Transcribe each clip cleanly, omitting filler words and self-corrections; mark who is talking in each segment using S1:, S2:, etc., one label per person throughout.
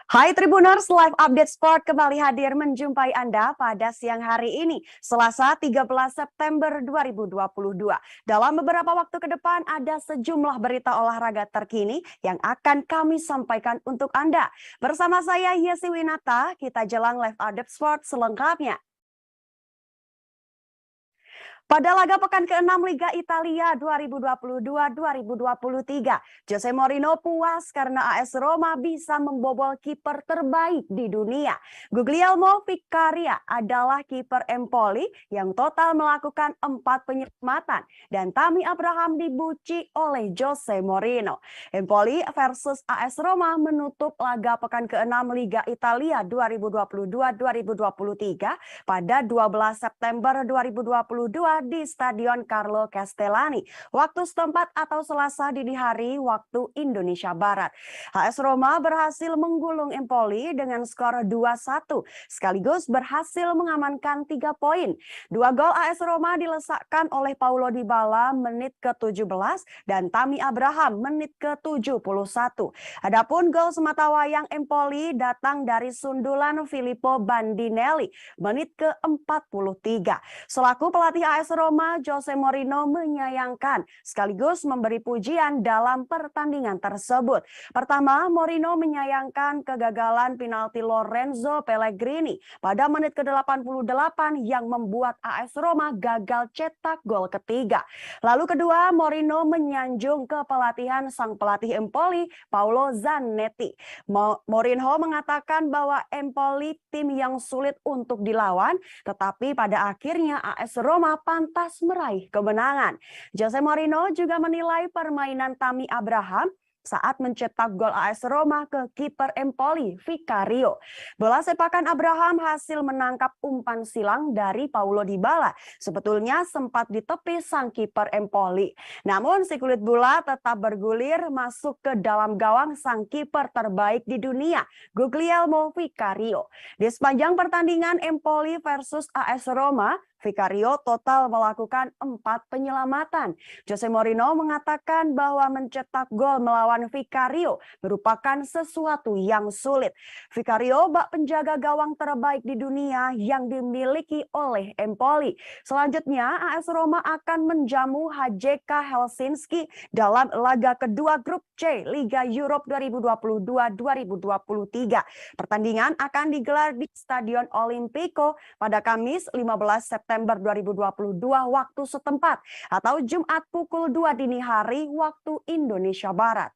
S1: Hai Tribuners, Live Update Sport kembali hadir menjumpai Anda pada siang hari ini, Selasa 13 September 2022. Dalam beberapa waktu ke depan ada sejumlah berita olahraga terkini yang akan kami sampaikan untuk Anda. Bersama saya Yesi Winata, kita jelang Live Update Sport selengkapnya. Pada laga pekan ke-6 Liga Italia 2022-2023, Jose Mourinho puas karena AS Roma bisa membobol kiper terbaik di dunia. Guglielmo Vicaria adalah kiper Empoli yang total melakukan 4 penyelamatan dan Tammy Abraham dibuci oleh Jose Mourinho. Empoli versus AS Roma menutup laga pekan ke-6 Liga Italia 2022-2023 pada 12 September 2022 di Stadion Carlo Castellani, waktu setempat atau Selasa dini hari waktu Indonesia Barat. AS Roma berhasil menggulung Empoli dengan skor 2-1, sekaligus berhasil mengamankan 3 poin. 2 gol AS Roma dilesakkan oleh Paulo Dybala menit ke-17 dan Tammy Abraham menit ke-71. Adapun gol sematawayang Empoli datang dari sundulan Filippo Bandinelli menit ke-43. Selaku pelatih AS Roma, Jose Mourinho menyayangkan sekaligus memberi pujian dalam pertandingan tersebut. Pertama, Mourinho menyayangkan kegagalan penalti Lorenzo Pellegrini pada menit ke-88 yang membuat AS Roma gagal cetak gol ketiga. Lalu kedua, Mourinho menyanjung kepelatihan sang pelatih Empoli, Paolo Zanetti. Mourinho mengatakan bahwa Empoli tim yang sulit untuk dilawan, tetapi pada akhirnya AS Roma pantas meraih kemenangan. Jose Mourinho juga menilai permainan Tammy Abraham saat mencetak gol AS Roma ke kiper Empoli, Vicario. Bola sepakan Abraham hasil menangkap umpan silang dari Paulo Dybala. Sebetulnya sempat ditepis sang kiper Empoli. Namun si kulit bola tetap bergulir masuk ke dalam gawang sang kiper terbaik di dunia, Guglielmo Vicario. Di sepanjang pertandingan Empoli versus AS Roma, Vicario total melakukan 4 penyelamatan. Jose Mourinho mengatakan bahwa mencetak gol melawan Vicario merupakan sesuatu yang sulit. Vicario bak penjaga gawang terbaik di dunia yang dimiliki oleh Empoli. Selanjutnya AS Roma akan menjamu HJK Helsinki dalam laga kedua grup C Liga Europe 2022-2023. Pertandingan akan digelar di Stadion Olimpico pada Kamis 15 September 2022 waktu setempat atau Jumat pukul 2 dini hari waktu Indonesia Barat.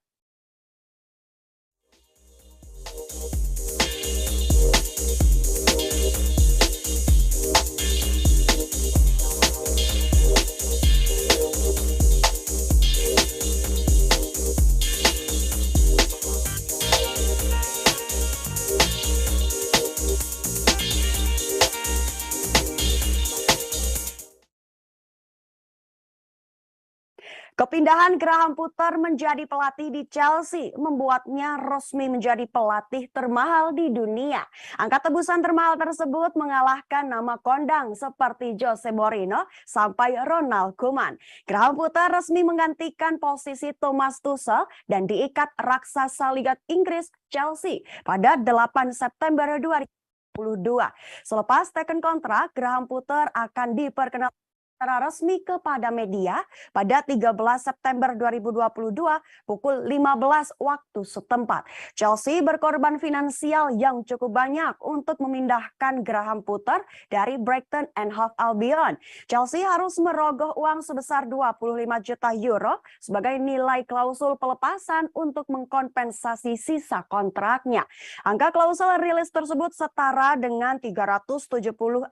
S1: Kepindahan Graham Potter menjadi pelatih di Chelsea membuatnya resmi menjadi pelatih termahal di dunia. Angka tebusan termahal tersebut mengalahkan nama kondang seperti Jose Mourinho sampai Ronald Koeman. Graham Potter resmi menggantikan posisi Thomas Tuchel dan diikat raksasa Liga Inggris Chelsea pada 8 September 2022. Selepas teken kontrak, Graham Potter akan diperkenalkan secara resmi kepada media pada 13 September 2022 pukul 15 waktu setempat. Chelsea berkorban finansial yang cukup banyak untuk memindahkan Graham Potter dari Brighton and Hove Albion. Chelsea harus merogoh uang sebesar 25 juta euro sebagai nilai klausul pelepasan untuk mengkompensasi sisa kontraknya. Angka klausul rilis tersebut setara dengan 376,5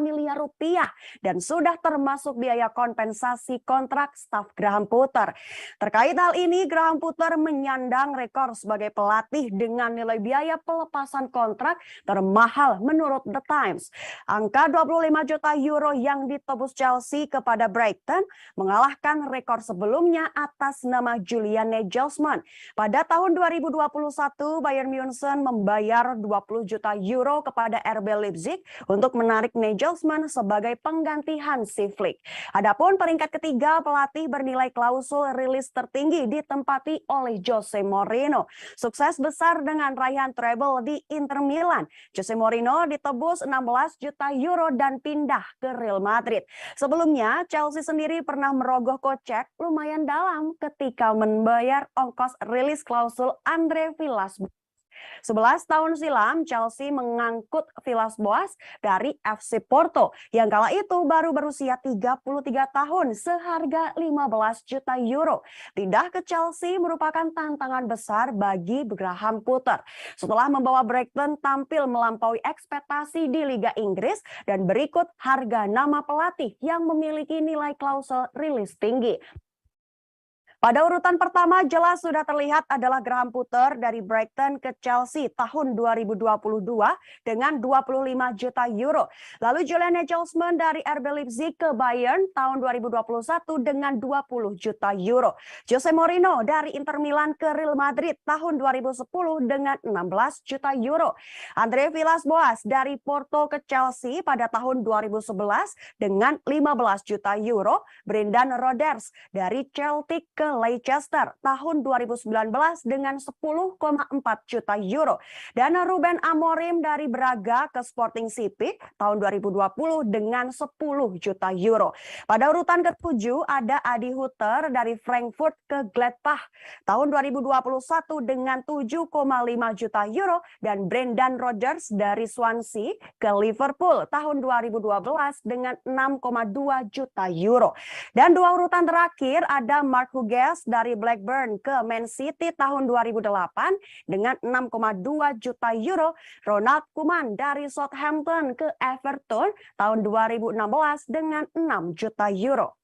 S1: miliar rupiah dan sudah termasuk biaya kompensasi kontrak staf Graham Potter. Terkait hal ini, Graham Potter menyandang rekor sebagai pelatih dengan nilai biaya pelepasan kontrak termahal menurut The Times. Angka 25 juta euro yang ditebus Chelsea kepada Brighton mengalahkan rekor sebelumnya atas nama Julian Nagelsmann. Pada tahun 2021, Bayern Munich membayar 20 juta euro kepada RB Leipzig untuk menarik Nagelsmann sebagai pengganti Hansi Flick. Adapun peringkat ketiga, pelatih bernilai klausul rilis tertinggi ditempati oleh Jose Mourinho. Sukses besar dengan raihan treble di Inter Milan. Jose Mourinho ditebus 16 juta euro dan pindah ke Real Madrid. Sebelumnya, Chelsea sendiri pernah merogoh kocek lumayan dalam ketika membayar ongkos rilis klausul Andre Villas-Boas. 11 tahun silam, Chelsea mengangkut Villas-Boas dari FC Porto yang kala itu baru berusia 33 tahun seharga 15 juta euro. Pindah ke Chelsea merupakan tantangan besar bagi Graham Potter setelah membawa Brighton tampil melampaui ekspektasi di Liga Inggris, dan berikut harga nama pelatih yang memiliki nilai klausul rilis tinggi. Pada urutan pertama jelas sudah terlihat adalah Graham Potter dari Brighton ke Chelsea tahun 2022 dengan 25 juta euro. Lalu Julian Nagelsmann dari RB Leipzig ke Bayern tahun 2021 dengan 20 juta euro. Jose Mourinho dari Inter Milan ke Real Madrid tahun 2010 dengan 16 juta euro. Andre Villas-Boas dari Porto ke Chelsea pada tahun 2011 dengan 15 juta euro. Brendan Rodgers dari Celtic ke Leicester tahun 2019 dengan 10,4 juta euro. Dan Ruben Amorim dari Braga ke Sporting CP tahun 2020 dengan 10 juta euro. Pada urutan ke-7 ada Adi Hutter dari Frankfurt ke Gladbach tahun 2021 dengan 7,5 juta euro, dan Brendan Rodgers dari Swansea ke Liverpool tahun 2012 dengan 6,2 juta euro. Dan dua urutan terakhir ada Mark Hughes dari Blackburn ke Man City tahun 2008 dengan 6,2 juta euro. Ronald Koeman dari Southampton ke Everton tahun 2016 dengan 6 juta euro.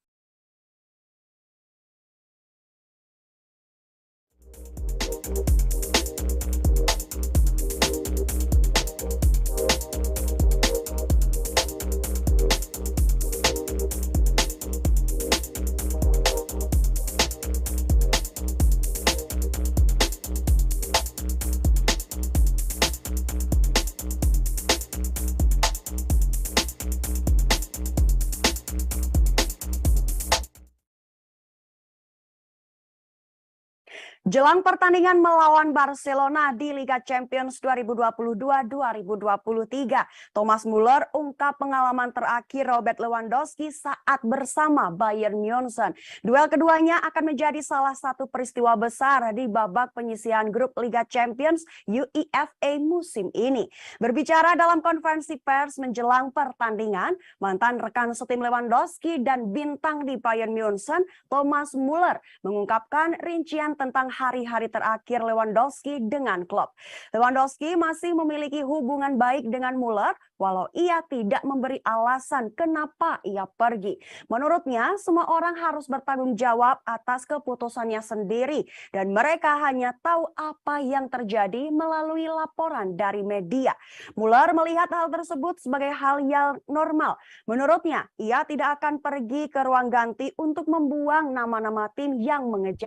S1: Jelang pertandingan melawan Barcelona di Liga Champions 2022-2023, Thomas Muller ungkap pengalaman terakhir Robert Lewandowski saat bersama Bayern Munchen. Duel keduanya akan menjadi salah satu peristiwa besar di babak penyisihan grup Liga Champions UEFA musim ini. Berbicara dalam konferensi pers menjelang pertandingan, mantan rekan setim Lewandowski dan bintang di Bayern Munchen, Thomas Muller, mengungkapkan rincian tentang hari-hari terakhir Lewandowski dengan klub. Lewandowski masih memiliki hubungan baik dengan Muller, walau ia tidak memberi alasan kenapa ia pergi. Menurutnya, semua orang harus bertanggung jawab atas keputusannya sendiri, dan mereka hanya tahu apa yang terjadi melalui laporan dari media. Muller melihat hal tersebut sebagai hal yang normal. Menurutnya, ia tidak akan pergi ke ruang ganti untuk membuang nama-nama tim yang mengejar.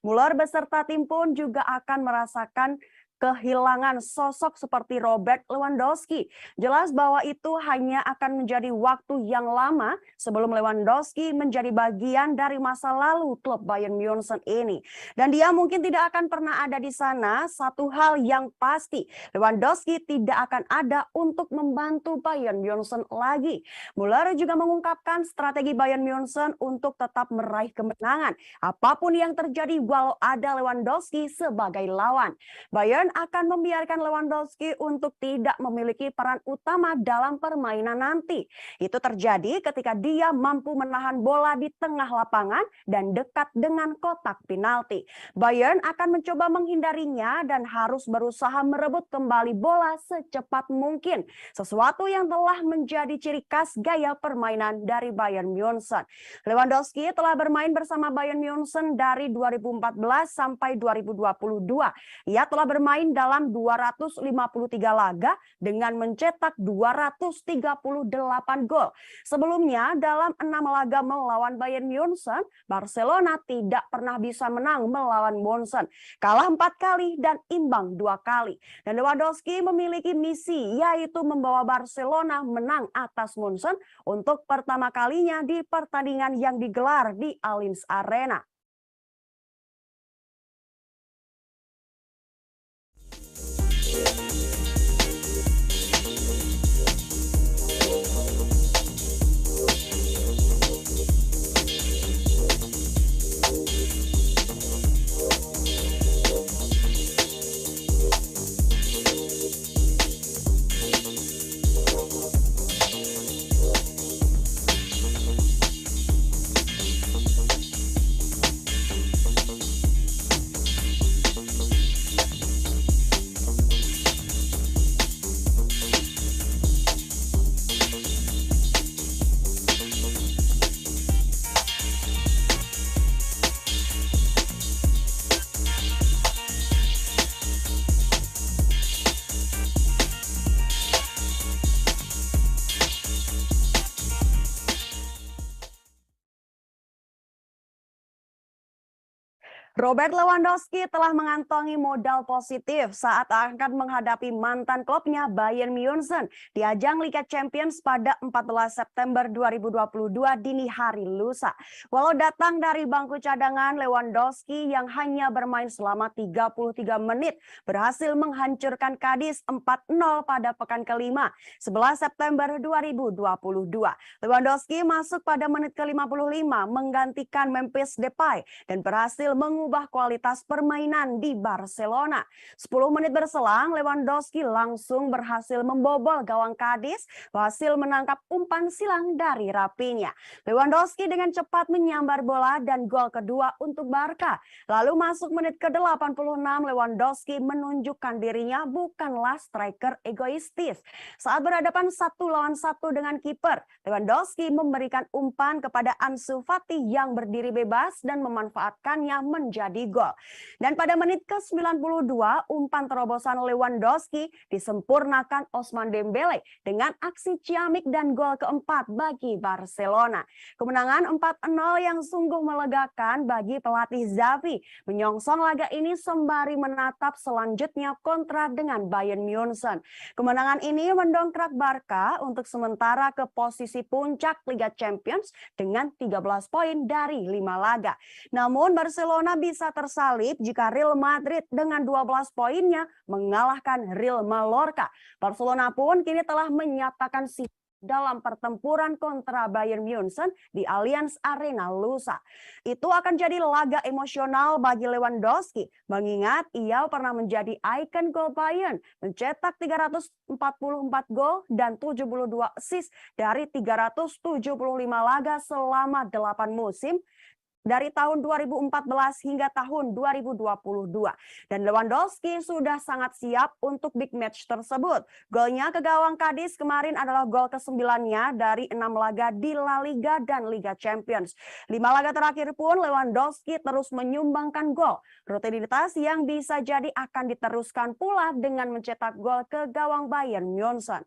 S1: Muller beserta tim pun juga akan merasakan kehilangan sosok seperti Robert Lewandowski. Jelas bahwa itu hanya akan menjadi waktu yang lama sebelum Lewandowski menjadi bagian dari masa lalu klub Bayern Munchen ini. Dan dia mungkin tidak akan pernah ada di sana. Satu hal yang pasti, Lewandowski tidak akan ada untuk membantu Bayern Munchen lagi. Muller juga mengungkapkan strategi Bayern Munchen untuk tetap meraih kemenangan. Apapun yang terjadi walau ada Lewandowski sebagai lawan. Bayern akan membiarkan Lewandowski untuk tidak memiliki peran utama dalam permainan nanti. Itu terjadi ketika dia mampu menahan bola di tengah lapangan dan dekat dengan kotak penalti. Bayern akan mencoba menghindarinya dan harus berusaha merebut kembali bola secepat mungkin. Sesuatu yang telah menjadi ciri khas gaya permainan dari Bayern Munchen. Lewandowski telah bermain bersama Bayern Munchen dari 2014 sampai 2022. Ia telah bermain bermain dalam 253 laga dengan mencetak 238 gol. Sebelumnya dalam 6 laga melawan Bayern Munchen, Barcelona tidak pernah bisa menang melawan Munchen, kalah 4 kali dan imbang 2 kali. Dan Lewandowski memiliki misi yaitu membawa Barcelona menang atas Munchen untuk pertama kalinya di pertandingan yang digelar di Allianz Arena. Robert Lewandowski telah mengantongi modal positif saat akan menghadapi mantan klubnya Bayern Munchen di ajang Liga Champions pada 14 September 2022 dini hari lusa. Walau datang dari bangku cadangan, Lewandowski yang hanya bermain selama 33 menit berhasil menghancurkan Cadiz 4-0 pada pekan kelima 11 September 2022. Lewandowski masuk pada menit ke-55 menggantikan Memphis Depay dan berhasil mengubah kualitas permainan di Barcelona. 10 menit berselang, Lewandowski langsung berhasil membobol gawang Cadiz, berhasil menangkap umpan silang dari Rafinha. Lewandowski dengan cepat menyambar bola dan gol kedua untuk Barca. Lalu masuk menit ke-86, Lewandowski menunjukkan dirinya bukanlah striker egoistis. Saat berhadapan 1 lawan 1 dengan kiper, Lewandowski memberikan umpan kepada Ansu Fati yang berdiri bebas dan memanfaatkannya menjadi gol. Dan pada menit ke-92, umpan terobosan Lewandowski disempurnakan Ousmane Dembele dengan aksi ciamik dan gol keempat bagi Barcelona. Kemenangan 4-0 yang sungguh melegakan bagi pelatih Xavi menyongsong laga ini sembari menatap selanjutnya kontra dengan Bayern Munchen. Kemenangan ini mendongkrak Barca untuk sementara ke posisi puncak Liga Champions dengan 13 poin dari 5 laga. Namun Barcelona bisa tersalip jika Real Madrid dengan 12 poinnya mengalahkan Real Mallorca. Barcelona pun kini telah menyatakan siap dalam pertempuran kontra Bayern Munchen di Allianz Arena lusa. Itu akan jadi laga emosional bagi Lewandowski, mengingat ia pernah menjadi ikon gol Bayern, mencetak 344 gol dan 72 assist dari 375 laga selama 8 musim dari tahun 2014 hingga tahun 2022. Dan Lewandowski sudah sangat siap untuk big match tersebut. Golnya ke gawang Cadiz kemarin adalah gol ke-9-nya dari 6 laga di La Liga dan Liga Champions. 5 laga terakhir pun Lewandowski terus menyumbangkan gol. Rutinitas yang bisa jadi akan diteruskan pula dengan mencetak gol ke gawang Bayern Munchen.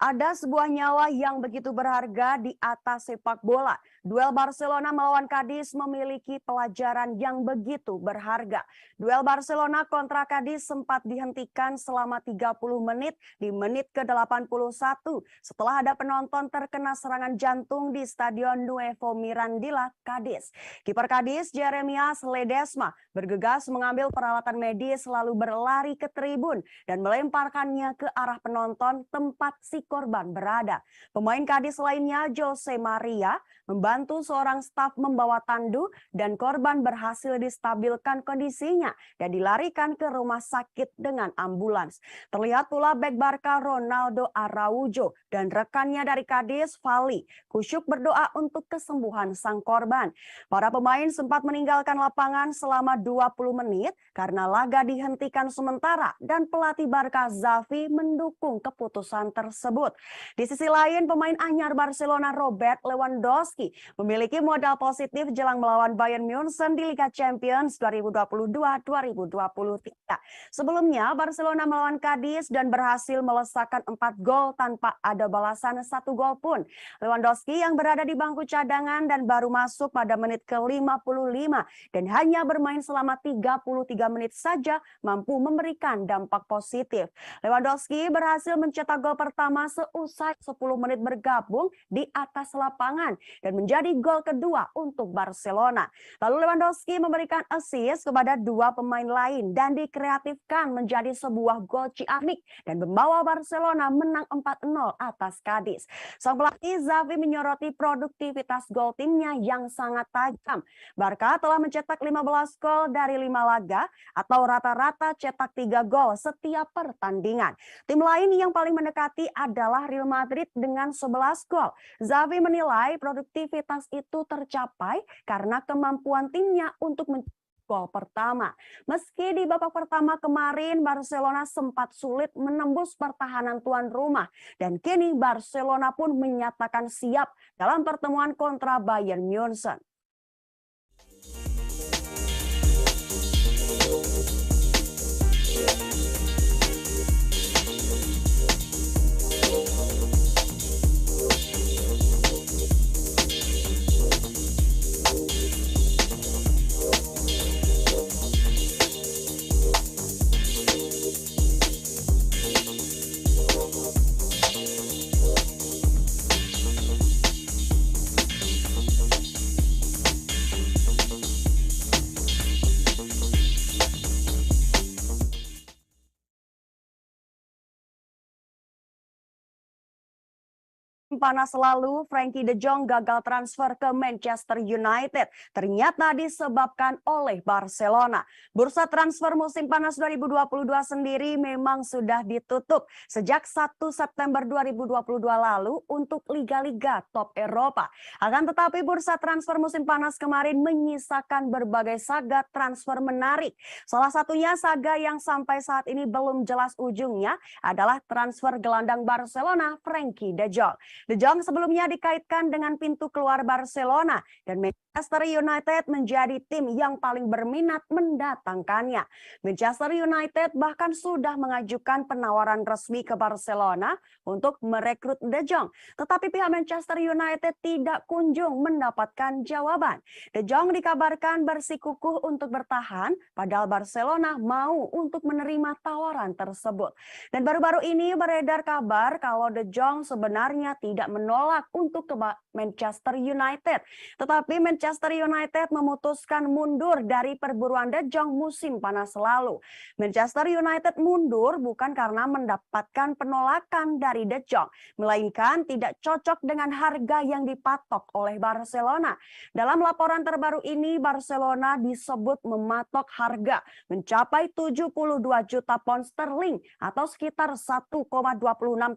S1: Ada sebuah nyawa yang begitu berharga di atas sepak bola. Duel Barcelona melawan Cadiz memiliki pelajaran yang begitu berharga. Duel Barcelona kontra Cadiz sempat dihentikan selama 30 menit di menit ke-81 setelah ada penonton terkena serangan jantung di Stadion Nuevo Mirandilla, Cadiz. Kiper Cadiz, Jeremias Ledesma, bergegas mengambil peralatan medis lalu berlari ke tribun dan melemparkannya ke arah penonton tempat psikotes korban berada. Pemain Cadiz lainnya, Jose Maria, membantu seorang staf membawa tandu dan korban berhasil distabilkan kondisinya dan dilarikan ke rumah sakit dengan ambulans. Terlihat pula bek Barca Ronaldo Araujo dan rekannya dari Cadiz, Vali, kusyuk berdoa untuk kesembuhan sang korban. Para pemain sempat meninggalkan lapangan selama 20 menit karena laga dihentikan sementara dan pelatih Barca Xavi mendukung keputusan tersebut. Di sisi lain, pemain anyar Barcelona Robert Lewandowski memiliki modal positif jelang melawan Bayern Munchen di Liga Champions 2022-2023. Sebelumnya, Barcelona melawan Cadiz dan berhasil melesakkan 4 gol tanpa ada balasan 1 gol pun. Lewandowski yang berada di bangku cadangan dan baru masuk pada menit ke-55 dan hanya bermain selama 33 menit saja mampu memberikan dampak positif. Lewandowski berhasil mencetak gol pertama seusai 10 menit bergabung di atas lapangan dan menjadi gol kedua untuk Barcelona. Lalu Lewandowski memberikan assist kepada 2 pemain lain dan dikreatifkan menjadi sebuah gol ciamik dan membawa Barcelona menang 4-0 atas Cadiz. Sang pelatih Xavi menyoroti produktivitas gol timnya yang sangat tajam. Barca telah mencetak 15 gol dari 5 laga atau rata-rata cetak 3 gol setiap pertandingan. Tim lain yang paling mendekati adalah Real Madrid dengan 11 gol. Xavi menilai produktivitas itu tercapai karena kemampuan timnya untuk gol pertama. Meski di babak pertama kemarin Barcelona sempat sulit menembus pertahanan tuan rumah dan kini Barcelona pun menyatakan siap dalam pertemuan kontra Bayern Munchen. Panas lalu, Frenkie de Jong gagal transfer ke Manchester United. Ternyata disebabkan oleh Barcelona. Bursa transfer musim panas 2022 sendiri memang sudah ditutup sejak 1 September 2022 lalu untuk liga-liga top Eropa. Akan tetapi bursa transfer musim panas kemarin menyisakan berbagai saga transfer menarik. Salah satunya saga yang sampai saat ini belum jelas ujungnya adalah transfer gelandang Barcelona Frenkie de Jong. De Jong sebelumnya dikaitkan dengan pintu keluar Barcelona dan Manchester United menjadi tim yang paling berminat mendatangkannya. Manchester United bahkan sudah mengajukan penawaran resmi ke Barcelona untuk merekrut De Jong. Tetapi pihak Manchester United tidak kunjung mendapatkan jawaban. De Jong dikabarkan bersikukuh untuk bertahan, padahal Barcelona mau untuk menerima tawaran tersebut. Dan baru-baru ini beredar kabar kalau De Jong sebenarnya tidak menolak untuk ke Manchester United. Tetapi Manchester United memutuskan mundur dari perburuan De Jong musim panas lalu. Manchester United mundur bukan karena mendapatkan penolakan dari De Jong, melainkan tidak cocok dengan harga yang dipatok oleh Barcelona. Dalam laporan terbaru ini, Barcelona disebut mematok harga mencapai 72 juta pound sterling atau sekitar 1,26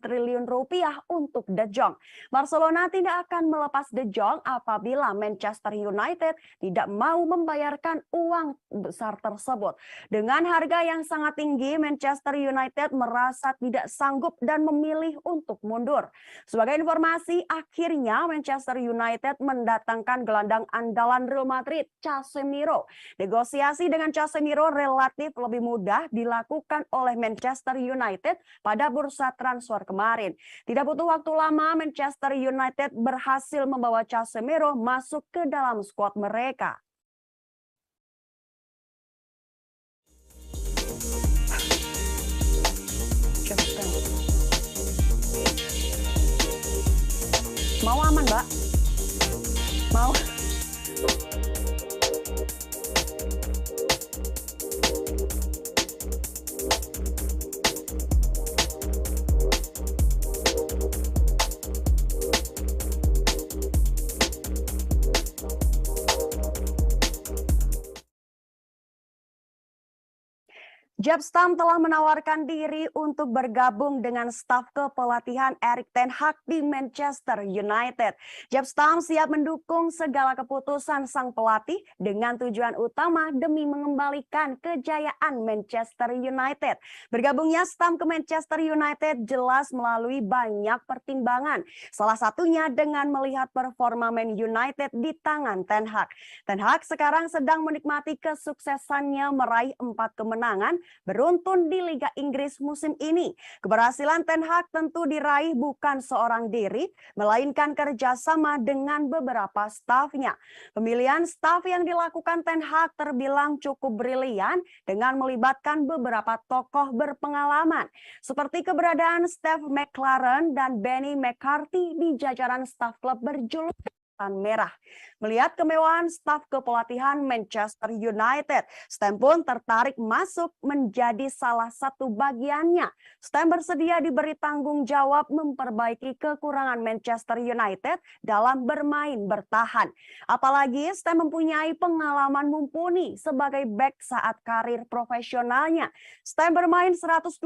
S1: triliun rupiah untuk De Jong. Barcelona tidak akan melepas De Jong apabila Manchester United tidak mau membayarkan uang besar tersebut. Dengan harga yang sangat tinggi, Manchester United merasa tidak sanggup dan memilih untuk mundur. Sebagai informasi, akhirnya Manchester United mendatangkan gelandang andalan Real Madrid, Casemiro. Negosiasi dengan Casemiro relatif lebih mudah dilakukan oleh Manchester United pada bursa transfer kemarin. Tidak butuh waktu lama, Manchester United berhasil membawa Casemiro masuk ke dalam skuad mereka. Mau aman, Mbak? Mau? Jaap Stam telah menawarkan diri untuk bergabung dengan staf kepelatihan Erik ten Hag di Manchester United. Jaap Stam siap mendukung segala keputusan sang pelatih dengan tujuan utama demi mengembalikan kejayaan Manchester United. Bergabungnya Stam ke Manchester United jelas melalui banyak pertimbangan. Salah satunya dengan melihat performa Man United di tangan Ten Hag. Ten Hag sekarang sedang menikmati kesuksesannya meraih 4 kemenangan beruntun di Liga Inggris musim ini. Keberhasilan Ten Hag tentu diraih bukan seorang diri, melainkan kerjasama dengan beberapa stafnya. Pemilihan staf yang dilakukan Ten Hag terbilang cukup brilian dengan melibatkan beberapa tokoh berpengalaman, seperti keberadaan Steve McClaren dan Benny McCarthy di jajaran staf klub berjuluk merah. Melihat kemewahan staf kepelatihan Manchester United, Stam pun tertarik masuk menjadi salah satu bagiannya. Stam bersedia diberi tanggung jawab memperbaiki kekurangan Manchester United dalam bermain bertahan. Apalagi Stam mempunyai pengalaman mumpuni sebagai bek saat karir profesionalnya. Stam bermain 127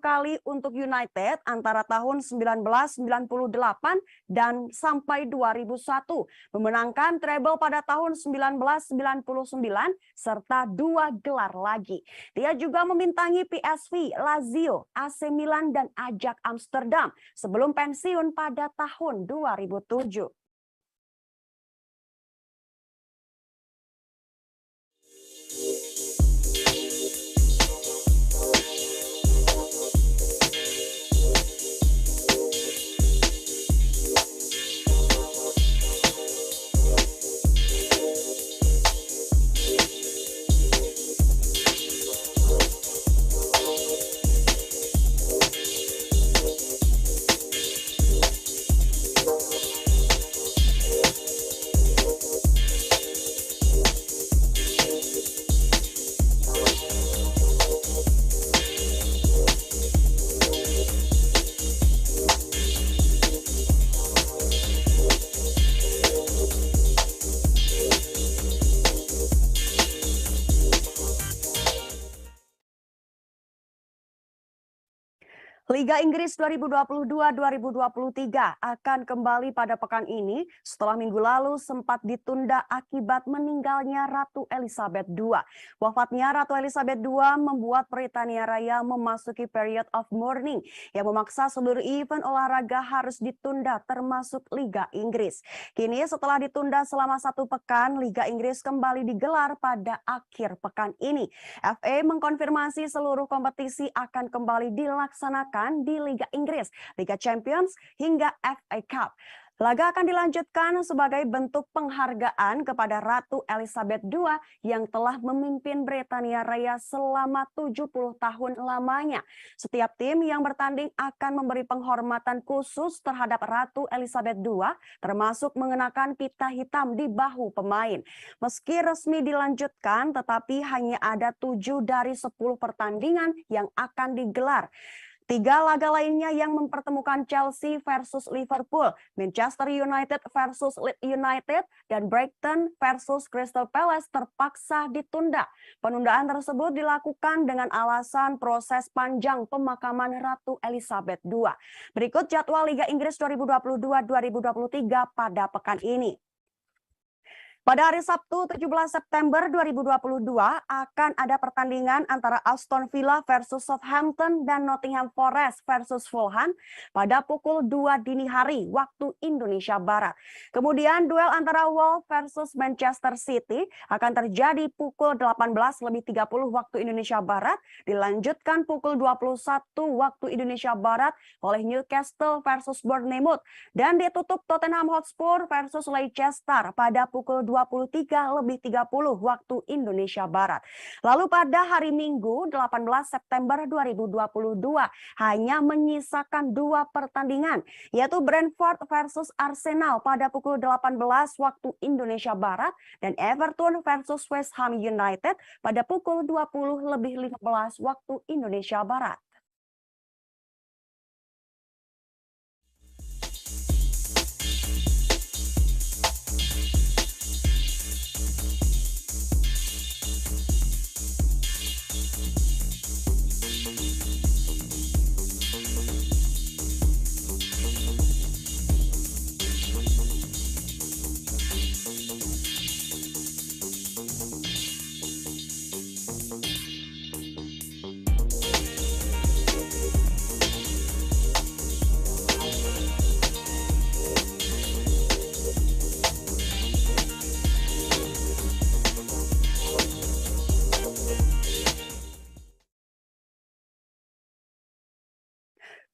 S1: kali untuk United antara tahun 1998 dan sampai 2001. Memenangkan treble pada tahun 1999 serta 2 gelar lagi. Dia juga membintangi PSV, Lazio, AC Milan dan Ajax Amsterdam sebelum pensiun pada tahun 2007. Liga Inggris 2022-2023 akan kembali pada pekan ini setelah minggu lalu sempat ditunda akibat meninggalnya Ratu Elizabeth II. Wafatnya Ratu Elizabeth II membuat Britania Raya memasuki period of mourning yang memaksa seluruh event olahraga harus ditunda termasuk Liga Inggris. Kini setelah ditunda selama 1 pekan, Liga Inggris kembali digelar pada akhir pekan ini. FA mengkonfirmasi seluruh kompetisi akan kembali dilaksanakan di Liga Inggris, Liga Champions hingga FA Cup. Laga akan dilanjutkan sebagai bentuk penghargaan kepada Ratu Elizabeth II yang telah memimpin Britania Raya selama 70 tahun lamanya. Setiap tim yang bertanding akan memberi penghormatan khusus terhadap Ratu Elizabeth II, termasuk mengenakan pita hitam di bahu pemain. Meski resmi dilanjutkan, tetapi hanya ada 7 dari 10 pertandingan yang akan digelar. 3 laga lainnya yang mempertemukan Chelsea versus Liverpool, Manchester United versus Leeds United, dan Brighton versus Crystal Palace terpaksa ditunda. Penundaan tersebut dilakukan dengan alasan proses panjang pemakaman Ratu Elizabeth II. Berikut jadwal Liga Inggris 2022-2023 pada pekan ini. Pada hari Sabtu 17 September 2022 akan ada pertandingan antara Aston Villa versus Southampton dan Nottingham Forest versus Fulham pada pukul 2 dini hari waktu Indonesia Barat. Kemudian duel antara Wolves versus Manchester City akan terjadi pukul 18.30 waktu Indonesia Barat, dilanjutkan pukul 21 waktu Indonesia Barat oleh Newcastle versus Bournemouth, dan ditutup Tottenham Hotspur versus Leicester pada pukul 23.30 waktu Indonesia Barat. Lalu pada hari Minggu 18 September 2022 hanya menyisakan 2 pertandingan, yaitu Brentford versus Arsenal pada pukul 18 waktu Indonesia Barat dan Everton versus West Ham United pada pukul 20.15 waktu Indonesia Barat.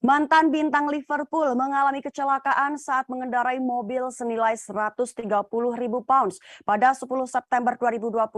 S1: Mantan bintang Liverpool mengalami kecelakaan saat mengendarai mobil senilai 130.000 pounds pada 10 September 2022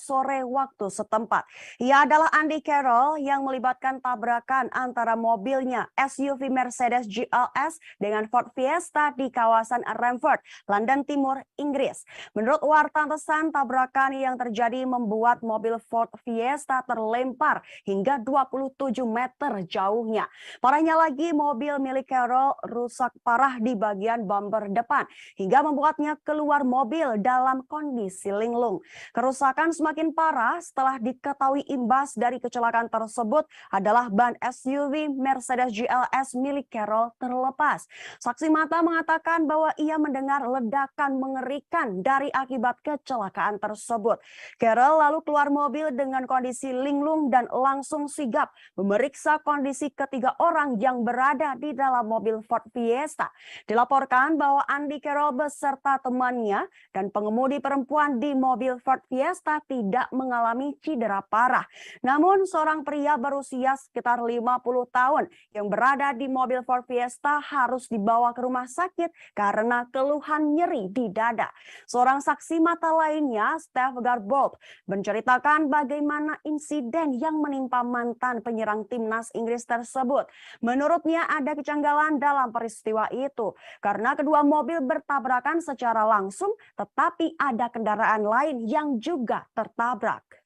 S1: sore waktu setempat. Ia adalah Andy Carroll yang melibatkan tabrakan antara mobilnya SUV Mercedes GLS dengan Ford Fiesta di kawasan Ramford, London Timur, Inggris. Menurut warta The Sun, tabrakan yang terjadi membuat mobil Ford Fiesta terlempar hingga 27 meter jauhnya. Parahnya lagi, mobil milik Carroll rusak parah di bagian bumper depan hingga membuatnya keluar mobil dalam kondisi linglung. Kerusakan semakin parah setelah diketahui imbas dari kecelakaan tersebut adalah ban SUV Mercedes GLS milik Carroll terlepas. Saksi mata mengatakan bahwa ia mendengar ledakan mengerikan dari akibat kecelakaan tersebut. Carroll lalu keluar mobil dengan kondisi linglung dan langsung sigap memeriksa kondisi ketiga orang yang berada di dalam mobil Ford Fiesta. Dilaporkan bahwa Andy Carroll beserta temannya dan pengemudi perempuan di mobil Ford Fiesta tidak mengalami cedera parah. Namun seorang pria berusia sekitar 50 tahun yang berada di mobil Ford Fiesta harus dibawa ke rumah sakit karena keluhan nyeri di dada. Seorang saksi mata lainnya, Steve Garbold, menceritakan bagaimana insiden yang menimpa mantan penyerang timnas Inggris tersebut. Menurutnya ada kejanggalan dalam peristiwa itu karena kedua mobil bertabrakan secara langsung, tetapi ada kendaraan lain yang juga tertabrak.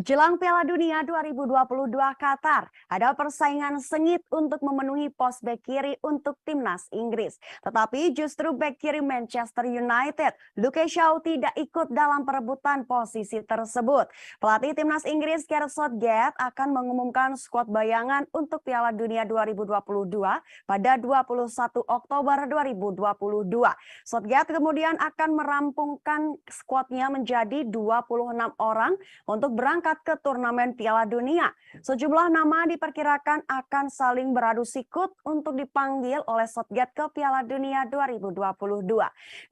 S1: Jelang Piala Dunia 2022 Qatar, ada persaingan sengit untuk memenuhi pos bek kiri untuk timnas Inggris. Tetapi justru bek kiri Manchester United, Luke Shaw tidak ikut dalam perebutan posisi tersebut. Pelatih timnas Inggris Gareth Southgate akan mengumumkan skuad bayangan untuk Piala Dunia 2022 pada 21 Oktober 2022. Southgate kemudian akan merampungkan skuadnya menjadi 26 orang untuk berangkat ke turnamen Piala Dunia. Sejumlah nama diperkirakan akan saling beradu sikut untuk dipanggil oleh Southgate ke Piala Dunia 2022.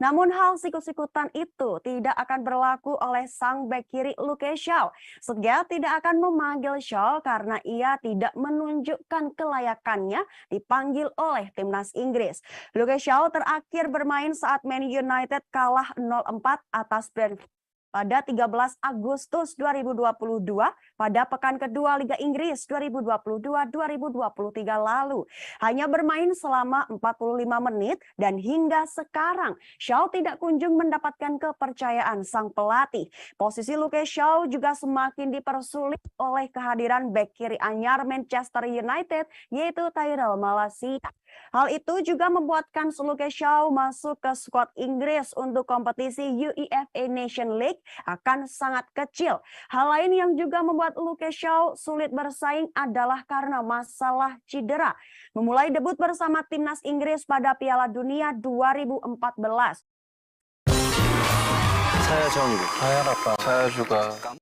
S1: Namun hal sikut-sikutan itu tidak akan berlaku oleh sang bek kiri Luke Shaw. Southgate tidak akan memanggil Shaw karena ia tidak menunjukkan kelayakannya dipanggil oleh timnas Inggris. Luke Shaw terakhir bermain saat Man United kalah 0-4 atas Brentford pada 13 Agustus 2022 pada pekan kedua Liga Inggris 2022-2023 lalu. Hanya bermain selama 45 menit dan hingga sekarang Shaw tidak kunjung mendapatkan kepercayaan sang pelatih. Posisi Luke Shaw juga semakin dipersulit oleh kehadiran bek kiri anyar Manchester United yaitu Tyrell Malacia. Hal itu juga membuatkan Luke Shaw masuk ke skuad Inggris untuk kompetisi UEFA Nation League akan sangat kecil. Hal lain yang juga membuat Luke Shaw sulit bersaing adalah karena masalah cedera. Memulai debut bersama timnas Inggris pada Piala Dunia 2014.
S2: 사야정이고 사야라빠 사야주가